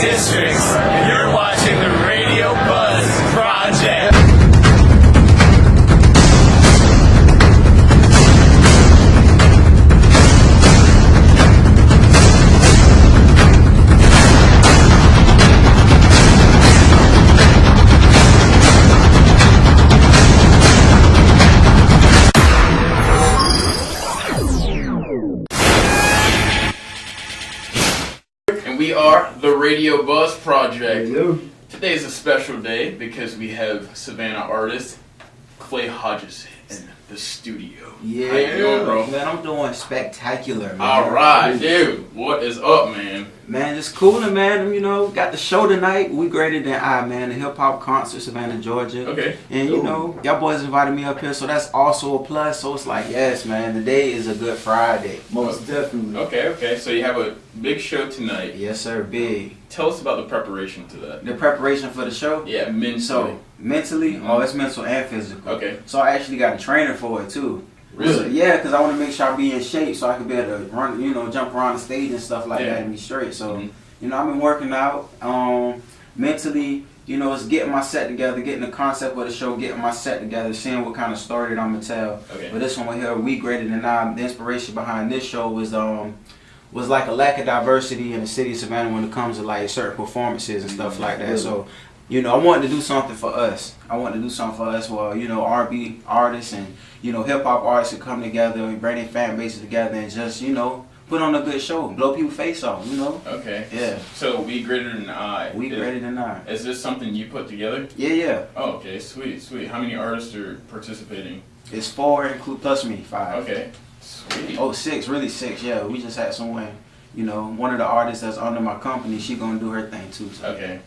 districts. You're watching the Radio Buzz Project. We are the Radio Buzz Project. Today is a special day because we have Savannah artist Clay Hodges in the studio. Yeah, how you doing, bro? Man, I'm doing spectacular, man. All right, dude. What is up, man? Man, it's cooler, man. You know, got the show tonight. We Greater Than I, man. The hip hop concert, Savannah, Georgia. Okay. And you know, y'all boys invited me up here, so that's also a plus. So it's like, yes, man. Today is a good Friday. Most definitely. Okay. So you have a big show tonight. Yes, sir. Big. Tell us about the preparation to that. The preparation for the show. Yeah, mentally. So mentally, it's mental and physical. Okay. So I actually got a trainer for it too. Really? So, yeah, because I want to make sure I be in shape so I can be able to run, jump around the stage and stuff like that and be straight. So, I've been working out. Mentally, it's getting my set together, getting the concept of the show, getting my set together, seeing what kind of story that I'm going to tell. Okay. But this one right here, We Greater Than I, the inspiration behind this show was like a lack of diversity in the city of Savannah when it comes to like certain performances and stuff like that. So, I wanted to do something for us. Well, R&B artists and, hip hop artists to come together and bring their fan bases together and just, put on a good show, blow people's face off, Okay. Yeah. So We Greater Than I. Greater Than I. Is this something you put together? Yeah. Oh, okay. Sweet. How many artists are participating? It's 4, include plus me, 5. Okay. Sweet. Oh, 6, really 6, yeah. We just had someone, one of the artists that's under my company, she gonna do her thing too. So. Okay.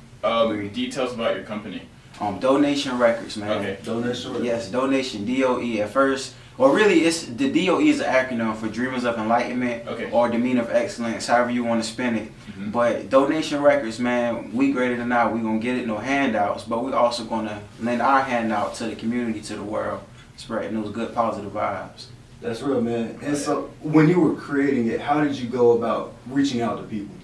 Details about your company. Donation Records, man. Okay. Donation Records. Yes, Donation, DOE at first. Well, really, it's the DOE is an acronym for Dreamers of Enlightenment or Demeanor of Excellence, however you want to spin it. But Donation Records, man, We Greater Than I, we gonna get it, no handouts, but we also gonna lend our handout to the community, to the world, spreading those good positive vibes. That's real, man. And so, when you were creating it, how did you go about reaching out to people?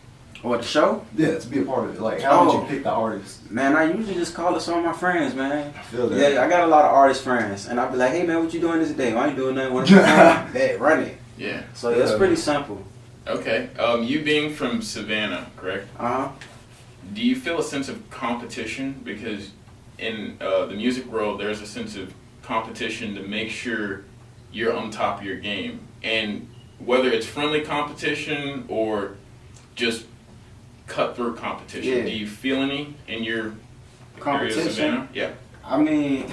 What, the show? Yeah, to be a part of it. Like, how did you pick the artists? Man, I usually just call it some of my friends, man. I feel that. Yeah, I got a lot of artist friends, and I'll be like, hey, man, what you doing this day? Why you doing nothing? Hey, run it. Yeah. So it's pretty simple. Okay. You being from Savannah, correct? Uh-huh. Do you feel a sense of competition? Because in the music world, there's a sense of competition to make sure you're on top of your game. And whether it's friendly competition or just cutthroat competition, do you feel any in your area of Savannah? Yeah. I mean,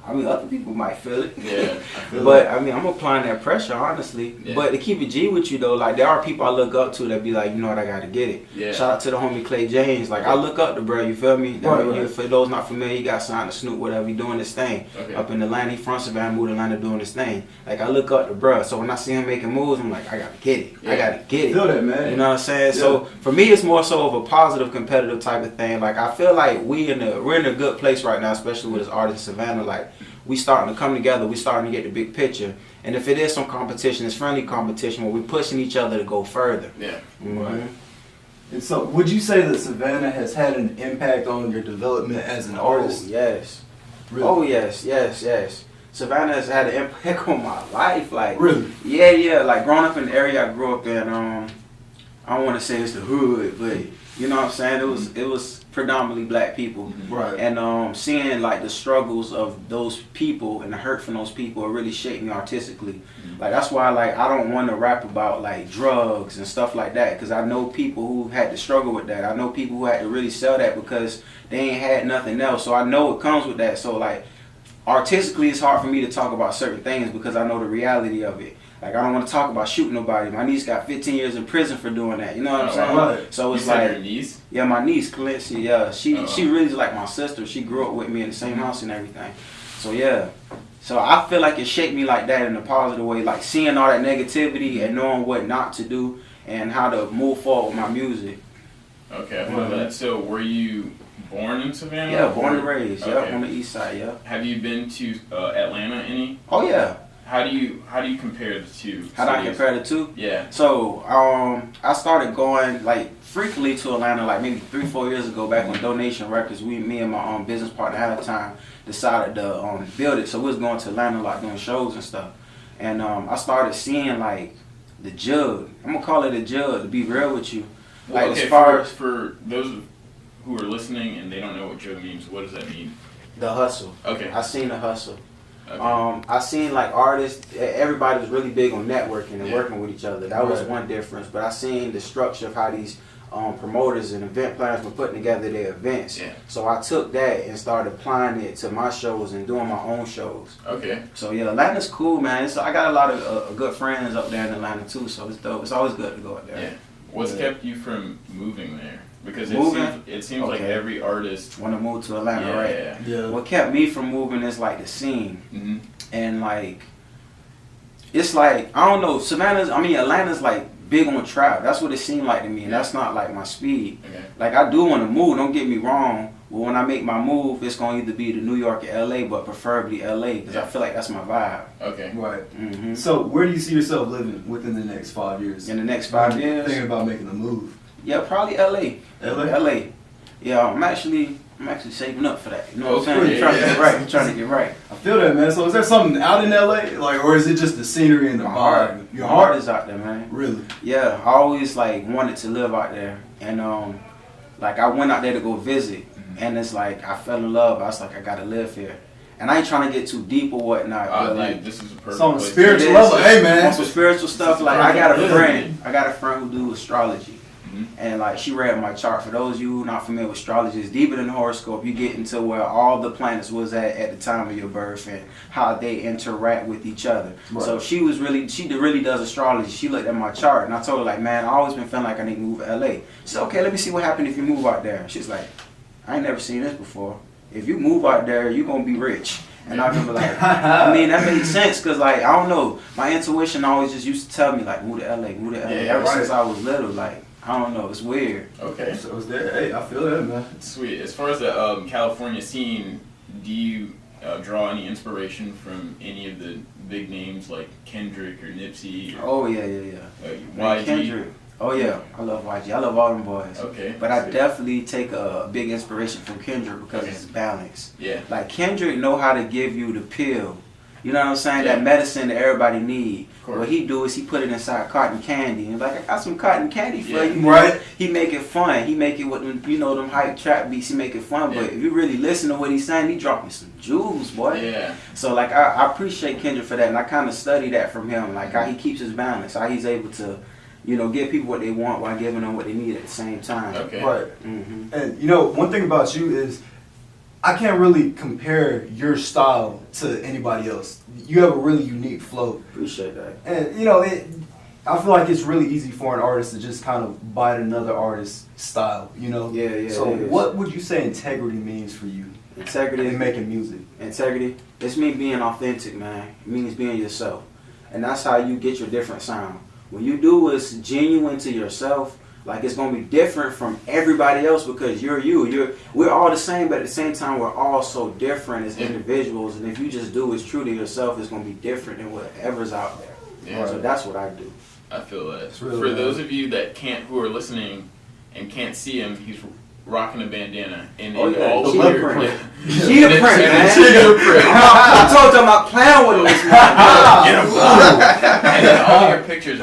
other people might feel it. Yeah. But I'm applying that pressure, honestly. Yeah. But to keep it G with you though, like there are people I look up to that be like, you know what, I gotta get it. Yeah. Shout out to the homie Clay James. Like I look up to bro, you feel me? Right. For those not familiar, he got signed to Snoop, whatever, he doing this thing. Okay. Up in Atlanta, he from Savannah, moved to Atlanta doing this thing. Like I look up to bro. So when I see him making moves, I'm like, I gotta get it. Yeah. I gotta get it. Feel that, man. You know what I'm saying? Yeah. So for me, it's more so of a positive, competitive type of thing. Like I feel like we're in a good place right now, especially with this artist Savannah. Like we starting to come together. We starting to get the big picture. And if it is some competition, it's friendly competition where we're pushing each other to go further. Yeah. Right. And so, would you say that Savannah has had an impact on your development as an artist? Oh yes. Really? Oh yes. Savannah has had an impact on my life. Like Really? Yeah. Like growing up in the area I grew up in, I don't want to say it's the hood, but you know what I'm saying? It was predominantly black people. Right. And seeing like the struggles of those people and the hurt from those people, it really shaped me artistically. Like that's why like I don't want to rap about like drugs and stuff like that, because I know people who had to struggle with that. I know people who had to really sell that because they ain't had nothing else. So I know it comes with that. So like artistically, it's hard for me to talk about certain things because I know the reality of it. Like I don't want to talk about shooting nobody. My niece got 15 years in prison for doing that. You know what I'm saying? Right. So it's You said like your niece? yeah, my niece Clancy. Yeah, she really is like my sister. She grew up with me in the same house and everything. So yeah, so I feel like it shaped me like that in a positive way. Like seeing all that negativity and knowing what not to do and how to move forward with my music. Okay, I feel that. So were you born in Savannah? Yeah, born and raised. Okay. Yeah, on the east side. Yeah. Have you been to Atlanta any? Oh yeah. How do you compare the two? How do I compare the two? Yeah. So I started going like frequently to Atlanta like maybe 3-4 years ago back on Donation Records. Me and my business partner at the time decided to build it. So we was going to Atlanta like doing shows and stuff. And I started seeing like the jug. I'm gonna call it a jug to be real with you. Like okay, as far as for those who are listening and they don't know what jug means, what does that mean? the hustle. Okay. I seen the hustle. Okay. I seen like artists, everybody was really big on networking and working with each other. That was one difference. But I seen the structure of how these promoters and event planners were putting together their events. Yeah. So I took that and started applying it to my shows and doing my own shows. Okay. So yeah, Atlanta's cool, man. So I got a lot of good friends up there in Atlanta too. So it's dope. It's always good to go up there. Yeah. What's kept you from moving there? Because it seems like Okay. every artist Want to move to Atlanta, right? Yeah. What kept me from moving is like the scene. Mm-hmm. And like, it's like, I don't know, Atlanta's like big on trap. That's what it seemed like to me, and that's not like my speed. Okay. Like, I do want to move, don't get me wrong, but when I make my move, it's going to either be to New York or LA, but preferably LA, because I feel like that's my vibe. Okay. Right. Hmm. So where do you see yourself living within the next 5 years? In the next 5 years? Thinking about making a move. Yeah, probably LA. LA? LA. Yeah, I'm actually saving up for that. You know what I'm saying? Okay, I'm trying to yeah. get right. I'm trying to get right. I feel that, man. So is there something out in LA? Like, or is it just the scenery and the My heart. vibe? Your My heart heart? is out there, man. Really? Yeah, I always like wanted to live out there, and like I went out there to go visit, and it's like I fell in love. I was like, I gotta live here, and I ain't trying to get too deep or whatnot. But like, this is a perfect So on a place. spiritual It level, is. hey man. on some spiritual stuff, like I got a friend who do astrology, and like she read my chart. For those of you who not familiar with astrology, it's deeper than the horoscope. You get into where all the planets was at the time of your birth and how they interact with each other. Right. So she really does astrology. She looked at my chart, and I told her like, man, I always been feeling like I need to move to LA. She said, okay, let me see what happened if you move out there. She's like, I ain't never seen this before. If you move out there, you're gonna be rich. And I remember like, I mean, that made sense because like, I don't know, my intuition always just used to tell me like, move to LA, move to LA. Yeah, Ever right. since I was little, like, I don't know, it's weird. Okay. So is there? Hey, I feel that, man. Sweet. As far as the California scene, do you draw any inspiration from any of the big names like Kendrick or Nipsey? Or, Oh yeah. Man, YG? Kendrick. Oh yeah, I love YG. I love all them boys. Okay. But I Sweet. definitely take a big inspiration from Kendrick because Okay. it's balance. Yeah. Like Kendrick know how to give you the pill. You know what I'm saying? Yeah. That medicine that everybody need. Of course. What he do is he put it inside cotton candy and like, I got some cotton candy for Yeah. you. Right. He make it fun. He make it with them, them hype trap beats. He make it fun. Yeah. But if you really listen to what he's saying, he dropping some jewels, boy. Yeah. So like I appreciate Kendrick for that, and I kind of study that from him, like how he keeps his balance, how he's able to, give people what they want while giving them what they need at the same time. Okay. Right. Hmm. And one thing about you is I can't really compare your style to anybody else. You have a really unique flow. Appreciate that. And I feel like it's really easy for an artist to just kind of bite another artist's style, Yeah. So it is. what would you say integrity means for you Integrity? in making music? Integrity. It's me being authentic, man. It means being yourself, and that's how you get your different sound. When you do what's genuine to yourself, like it's gonna be different from everybody else because you're you. We're all the same, but at the same time, we're all so different as individuals. And if you just do what's true to yourself, it's gonna be different than whatever's out there. Yeah. So that's what I do. I feel that. It's really For nice. those of you who are listening and can't see him, he's rocking a bandana and Oh, yeah. all The the leopard weird. print. Yeah. Cheetah print, man. Cheetah print. I told them I'm playing with them this morning. And in all your pictures,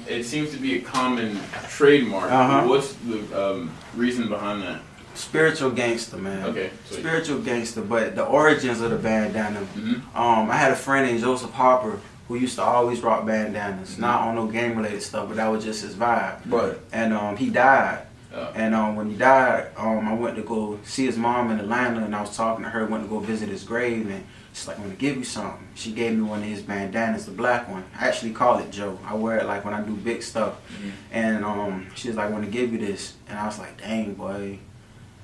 it seems to be a common trademark. Uh-huh. What's the reason behind that? Spiritual gangster, man. Okay. Sweet. Spiritual gangster, but the origins of the bandana. Mhm. I had a friend named Joseph Harper who used to always rock bandanas, not on no game related stuff, but that was just his vibe. Right. And he died. Oh. And when he died, I went to go see his mom in Atlanta, and I was talking to her. Went to go visit his grave, and she's like, "I'm gonna give you something." She gave me one of his bandanas, the black one. I actually call it Joe. I wear it like when I do big stuff. And she was like, "I want to give you this," and I was like, "Dang, boy,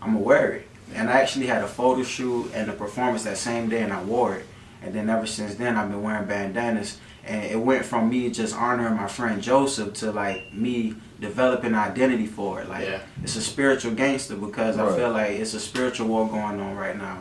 I'm gonna wear it." And I actually had a photo shoot and a performance that same day, and I wore it. And then ever since then, I've been wearing bandanas. And it went from me just honoring my friend Joseph to like me developing identity for it. Like Yeah. it's a spiritual gangster because I Right. feel like it's a spiritual war going on right now.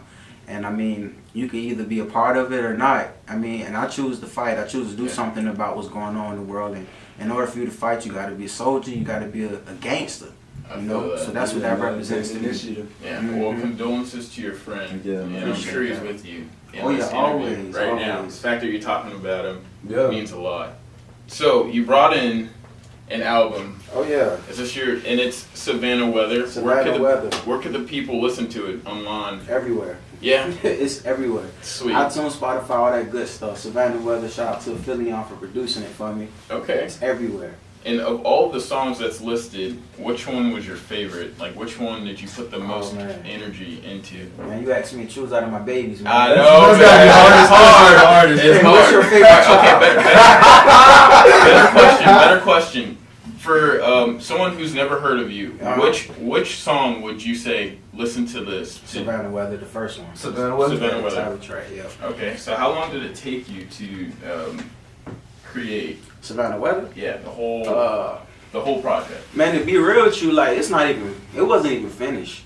And I mean, you can either be a part of it or not. I mean, and I choose to fight. I choose to do something about what's going on in the world. And in order for you to fight, you got to be a soldier. You got to be a gangster. You know, so that's what that represents to me. Yeah. Well, condolences to your friend. Yeah, and I'm sure he's with you. Oh yeah, always. Right now, the fact that you're talking about him means a lot. So you brought in an album. Oh yeah. Is this your? And it's Savannah Weather. Savannah Weather. Where could the people listen to it online? Everywhere. Yeah. It's everywhere. Sweet. iTunes, Spotify, all that good stuff. Savannah Weather. Shout out to Phillion for producing it for me. Okay. It's everywhere. And of all the songs that's listed, which one was your favorite? Like, which one did you put the most energy into? Man, you asked me to choose out of my babies, man. I know, man. It's hard. It's hard. What's your favorite track? Okay, better question. For someone who's never heard of you, which song would you say, listen to this? Savannah Weather, the first one. Savannah Weather? Savannah Weather. Title track, yeah. Okay, so how long did it take you to create Savannah Weather? Yeah, the whole project. Man, to be real with you, like it wasn't even finished.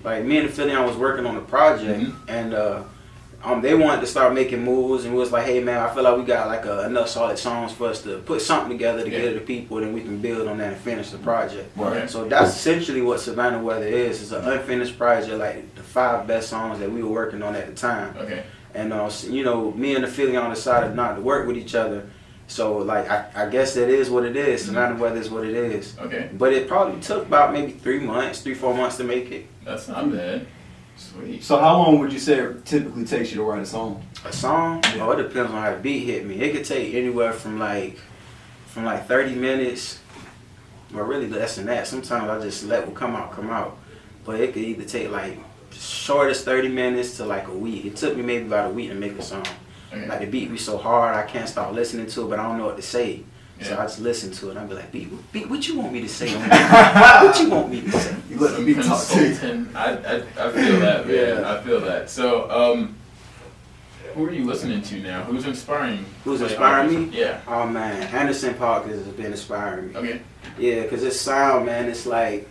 Like me and the Phillion was working on the project, and they wanted to start making moves, and we was like, hey man, I feel like we got like enough solid songs for us to put something together to get to the people, then we can build on that and finish the project. Right. So that's essentially what Savannah Weather is. It's an unfinished project, like the 5 best songs that we were working on at the time. Okay. And you know, me and the Phillion decided not to work with each other. So like I guess that is what it is. Savannah Weather is what it is. Okay. But it probably took about maybe 3 months, 3-4 months to make it. That's not bad. Sweet. So how long would you say it typically takes you to write a song? A song? Yeah. Oh, it depends on how the beat hit me. It could take anywhere from like 30 minutes, or really less than that. Sometimes I just let what come out. But it could either take like short as 30 minutes to like a week. It took me maybe about a week to make a song. Okay. Like the beat be so hard, I can't stop listening to it, but I don't know what to say. Yeah. So I just listen to it and I be like, beat, what you want me to say? What you want me to say? You let the beat talk to you. I feel that, man. Yeah. I feel that. So, who are you listening to now? Who's inspiring? Who's inspiring me? Yeah. Oh man, Anderson .Paak has been inspiring me. Okay. Yeah, because his sound, man, it's like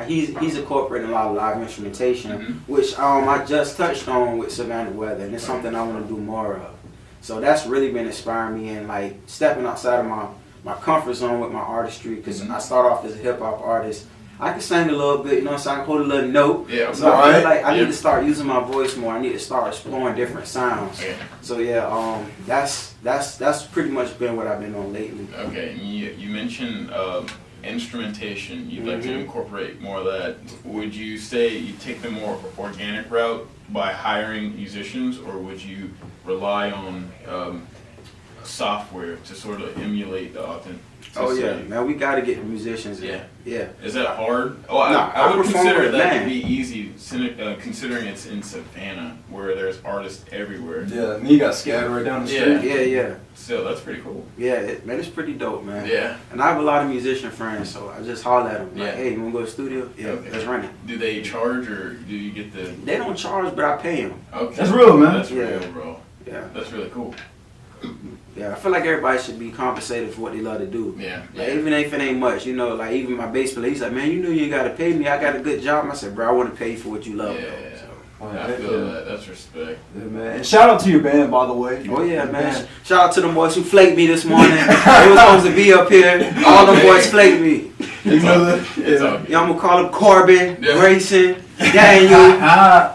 he's incorporating a lot of live instrumentation, which I just touched on with Savannah Weather, and it's something I want to do more of. So that's really been inspiring me, and like stepping outside of my comfort zone with my artistry, because I start off as a hip hop artist. I can sing a little bit, you know, so I can hold a little note. Yeah. So I feel like I need to start using my voice more. I need to start exploring different sounds. Yeah. So yeah, that's pretty much been what I've been on lately. Okay, you mentioned instrumentation. You'd like to incorporate more of that. Would you say you take the more organic route by hiring musicians, or would you rely on software to sort of emulate the authenticity? Oh yeah, man, we got to get the musicians in. Yeah. Is that hard? Oh, I would consider that to be easy, considering it's in Savannah, where there's artists everywhere. Yeah, and you got scattered right down the street. Yeah. So that's pretty cool. Yeah, man, it's pretty dope, man. Yeah. And I have a lot of musician friends, so I just holler at them. Like, hey, you want to go to the studio? Yeah, let's run it. Do they charge, or do you get the... They don't charge, but I pay them. Okay. That's real, man. That's real, bro. Yeah. That's really cool. Yeah, I feel like everybody should be compensated for what they love to do. Yeah. Like, even if it ain't much, you know, like even my bass player, he's like, man, you know you ain't got to pay me. I got a good job. I said, bro, I want to pay you for what you love. Yeah. I feel that. That's respect. Yeah, man. And shout out to your band, by the way. Oh, yeah, man. Shout out to the boys who flaked me this morning. They was supposed to be up here. All the boys flaked me. You know that? Yeah, I'm going to call them Corbin, Grayson, Daniel,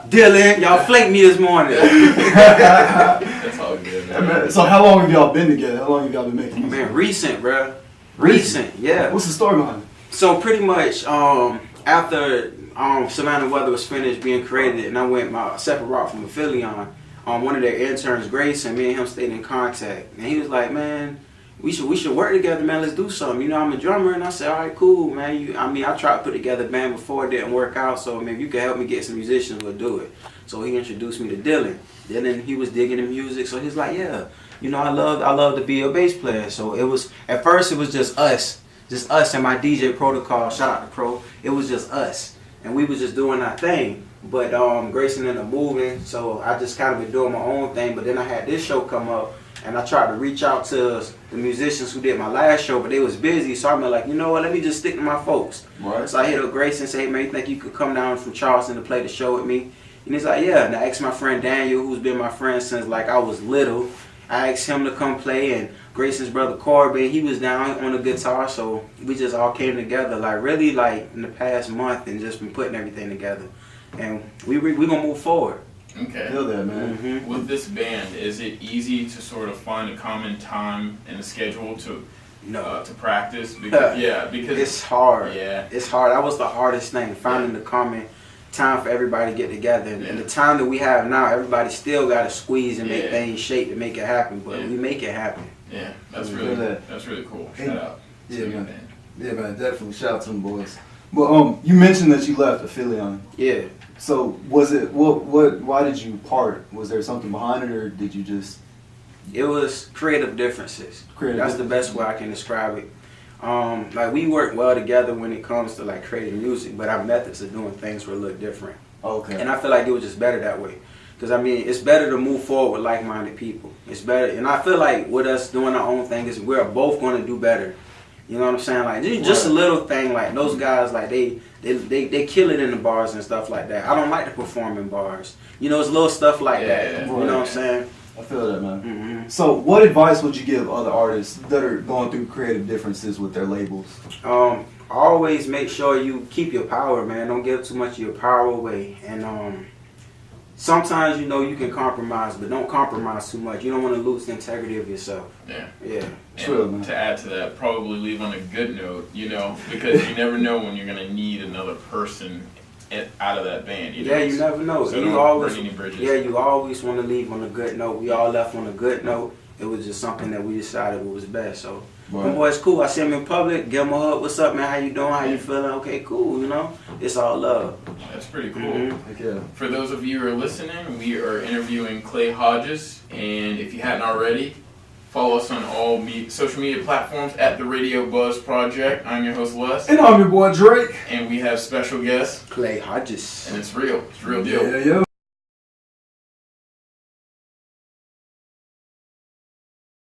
Dylan. Y'all flaked me this morning. That's all good, man. So how long have y'all been together? How long have y'all been making music? Man, recent, bro. Recent, yeah. What's the story behind it? So pretty much, after Savannah Weather was finished being created, and I went my separate route from Phillion, one of their interns, Grayson, me and him stayed in contact, and he was like, man, we should work together, man. Let's do something. You know, I'm a drummer, and I said, all right, cool, man. I tried to put together a band before, it didn't work out, so maybe you can help me get some musicians, we'll do it. So he introduced me to Dylan. Dylan, he was digging the music, so he's like, yeah, you know, I love to be a bass player. So at first it was just us and my DJ Protocol. Shout out to Pro. It was just us. And we was just doing our thing, but Grayson ended up moving, so I just kind of been doing my own thing. But then I had this show come up, and I tried to reach out to the musicians who did my last show, but they was busy, so I'm like, you know what, let me just stick to my folks. Right. So I hit up Grayson and say, hey man, you think you could come down from Charleston to play the show with me? And he's like, yeah. And I asked my friend Daniel, who's been my friend since like I was little. I asked him to come play, and Grayson's brother Corbin, he was down on the guitar, so we just all came together like really like in the past month and just been putting everything together. And we gonna move forward. Okay. Feel that, man. Mm-hmm. With this band, is it easy to sort of find a common time and a schedule to practice? Because because It's hard. Yeah. It's hard. That was the hardest thing, finding the common time for everybody to get together. And the time that we have now, everybody still got to squeeze and make things shape to make it happen. But we make it happen. Yeah, that's really cool. Shout out. Yeah, to man. the band. Yeah, man, definitely. Shout out to them boys. But you mentioned that you left Aphelion. Yeah. So was it why did you part? Was there something behind it, or did you just It was creative differences. That's the best way I can describe it. Like we work well together when it comes to like creating music, but our methods of doing things were a little different. Okay. And I feel like it was just better that way. Because I mean, it's better to move forward with like-minded people. It's better, and I feel like with us doing our own thing, is we're both going to do better. You know what I'm saying? Like just a little thing, like those guys, like they kill it in the bars and stuff like that. I don't like to perform in bars. You know, it's little stuff like that. You know what I'm saying? I feel that, man. Mm-hmm. So what advice would you give other artists that are going through creative differences with their labels? Always make sure you keep your power, man. Don't give too much of your power away. And sometimes, you know, you can compromise, but don't compromise too much. You don't want to lose the integrity of yourself. Yeah. Yeah. True, man. To add to that, probably leave on a good note, you know, because you never know when you're going to need another person out of that band. You know? Yeah, you never know. So you don't always, burn any bridges. yeah, you always want to leave on a good note. We all left on a good note. It was just something that we decided was best. So, my boy's cool. I see him in public, give him a hug. What's up, man? How you doing? How you feeling? Okay, cool. You know, it's all love. That's pretty cool. Mm-hmm. Yeah. For those of you who are listening, we are interviewing Clay Hodges, and if you hadn't already, follow us on all social media platforms at the Radio Buzz Project. I'm your host Les, And I'm your boy Drake. and we have special guests, Clay Hodges. and it's real. It's a real deal. Yeah.